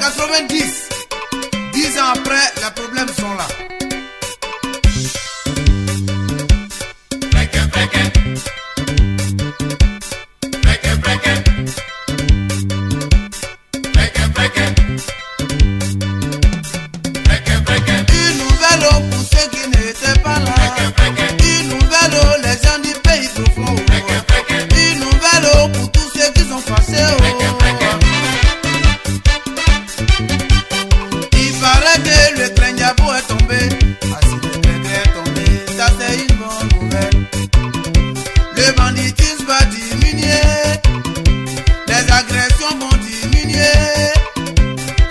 90, 10 ans après, les problèmes sont là. Une nouvelle eau pour ceux qui n'étaient pas là. Une nouvelle eau, les gens du pays profond. Une nouvelle eau pour tous ceux qui sont passés. Il paraît que le train Diabo est tombé. Ah, si le train est tombé, ça c'est une bonne nouvelle. Le banditisme va diminuer. Les agressions vont diminuer.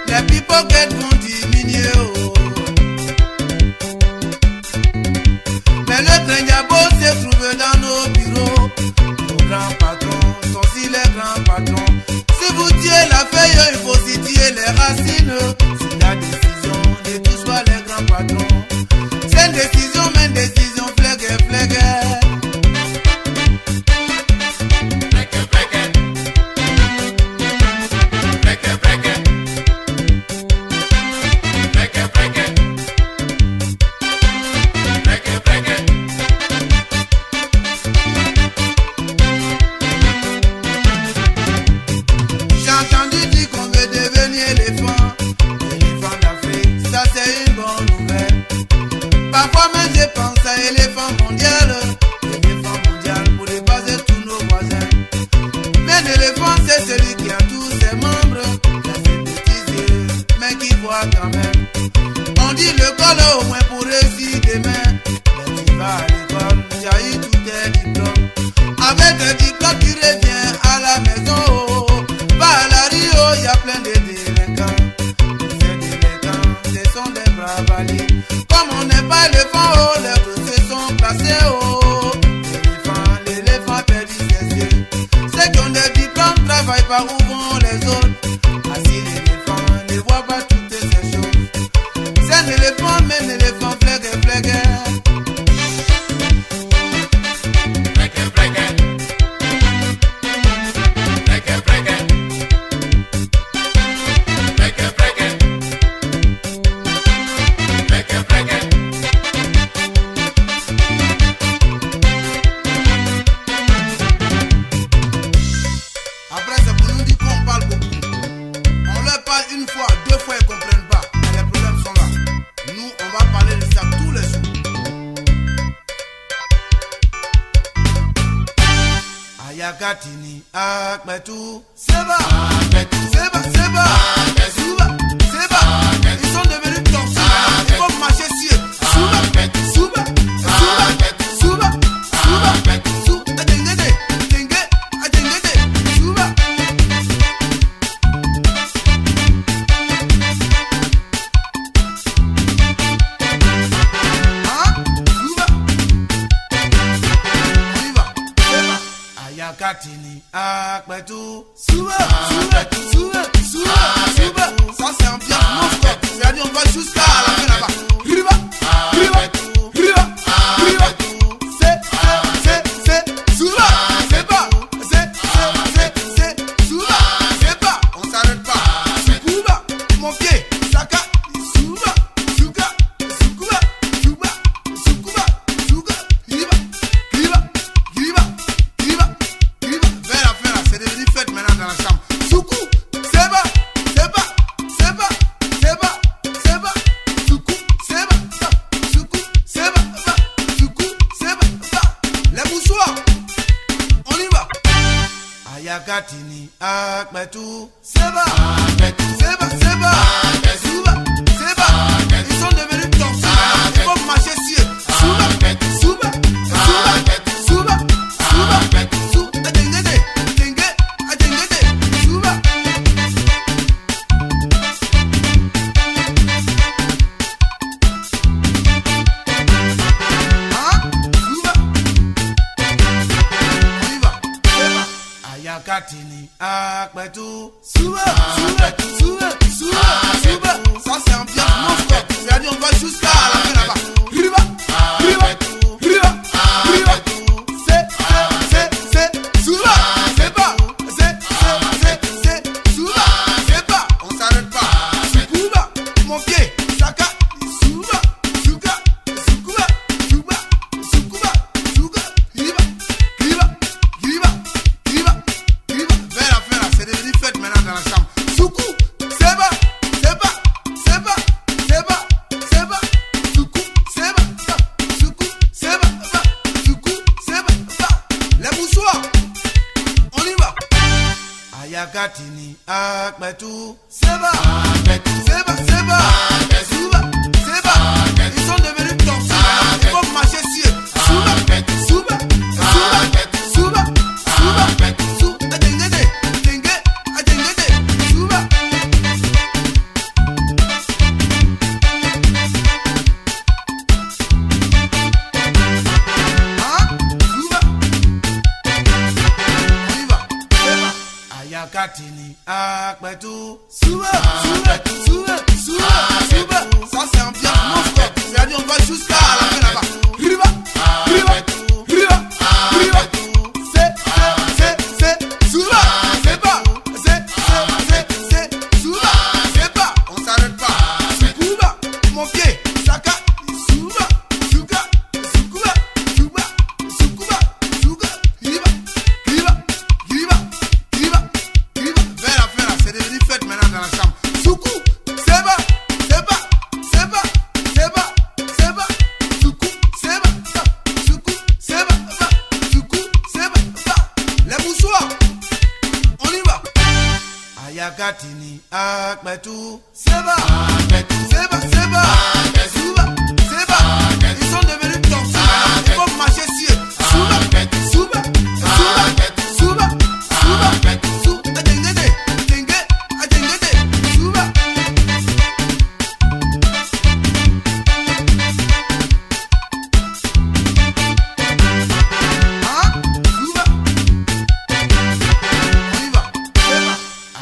Les pickpockets vont diminuer. Mais le train Diabo se trouve dans nos bureaux. Nos grands patrons sont aussi les grands patrons. Si vous tuez la feuille, il faut aussi tuer les racines. C'est la décision de tous soit les grands patrons. C'est une décision, mais une décision fléguée. J'ai entendu dire qu'on veut devenir éléphant d'Afrique, ça c'est une bonne nouvelle. Parfois même je pense à éléphant mondial pour dépasser tous nos voisins. Mais l'éléphant c'est celui qui a tous ses membres, qui a ses petits yeux, mais qui voit quand même. On dit l'école au moins pour réussir demain. Mais tu vas à l'école, tu as eu tous tes diplômes. Avec tes diplômes tu reviens à la maison. Va à la Rio, y a plein de délinquants. Ces délinquants, ce sont des bravaliers. Comme on n'est pas éléphant, leurs dossiers sont classés. L'éléphant perd ses yeux. Ceux qui ont des diplômes travaillent par où vont les autres. Ainsi l'éléphant ne voit pas toutes ces choses. C'est un éléphant, mais un éléphant flégué. Après, c'est pour nous dire qu'on parle beaucoup. On leur parle une fois, deux fois, ils ne comprennent pas. Mais les problèmes sont là. Nous, on va parler de ça tous les jours. Ayakatini, Akmetu, Seba, Seba, ils sont devenus toxiques. Ils vont marcher sur eux. Souba. Ayakatini, Akmetu, Souba. Ça c'est un bien non-stop. C'est-à-dire on va jusqu'à la fin là-bas. Riva. C'est Souba. C'est pas. Souba. C'est pas. On s'arrête pas. Souba. Mon pied. Saka. Souba. Souka. Riva. Vers la fin là, c'est devenu fête maintenant dans la chambre. Soukou. C'est pas. Les moussoirs. On y va. Ayakatini, Akmetu, Seba. Souba. Ils sont devenus toxiques. Ils vont marcher sur eux. Souba. Ayakatini, Akmetu, Souba. Ça c'est un bien non-stop. C'est-à-dire on va jusqu'à la fin là-bas. Riva. C'est Souba. C'est pas. On s'arrête pas. Ayakatini, Akbetou, Seba, Seba, Seba, Souba, Seba, ils sont devenus toxiques, il faut marcher sur eux. Souba, Souba, Souba, Souba, Souba, Souba, Adengede, Adenge, Adengede, Souba. Ayakatini, Akbetou, Souba, Souba, Souba, Souba, Souba. Ça c'est un bien monstre. C'est-à-dire on va jusqu'à la fin là-bas. Riva, Riva, Riva, Riva. C'est, Souba, c'est pas, c'est, Souba, c'est pas. On s'arrête pas. Souba, mon pied, Saka, Souba, Souka, Soukuba, Souba, Soukuba, Souka, Riva, Riva, Riva, Riva. Vers la fin là, c'est devenu fête maintenant dans la chambre. Soukou, Seba, Seba, Seba, Seba, Seba, Soukou, Seba, Soukou, Seba, Soukou, Seba, les mouchoirs, on y va. Ayakatini, Akbetou, Seba, Seba, Seba, Souba, Seba, ils sont devenus toxiques, il faut marcher sur eux. Souba, Souba, Souba, Souba, Souba, Souba, Adengede, Adenge, Adengede, Souba. Souba. On y va. Seba.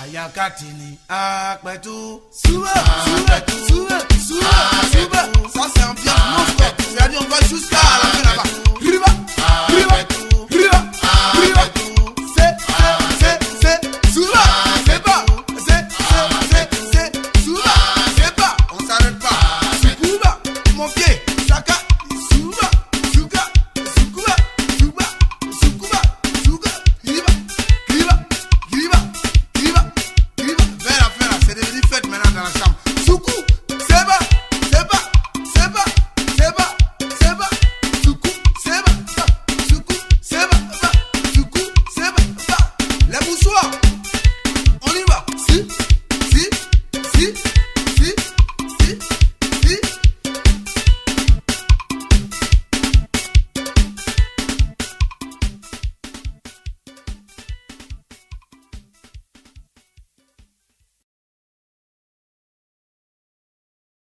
Ayakatini, Akbetou, Souba, Souba, Souba.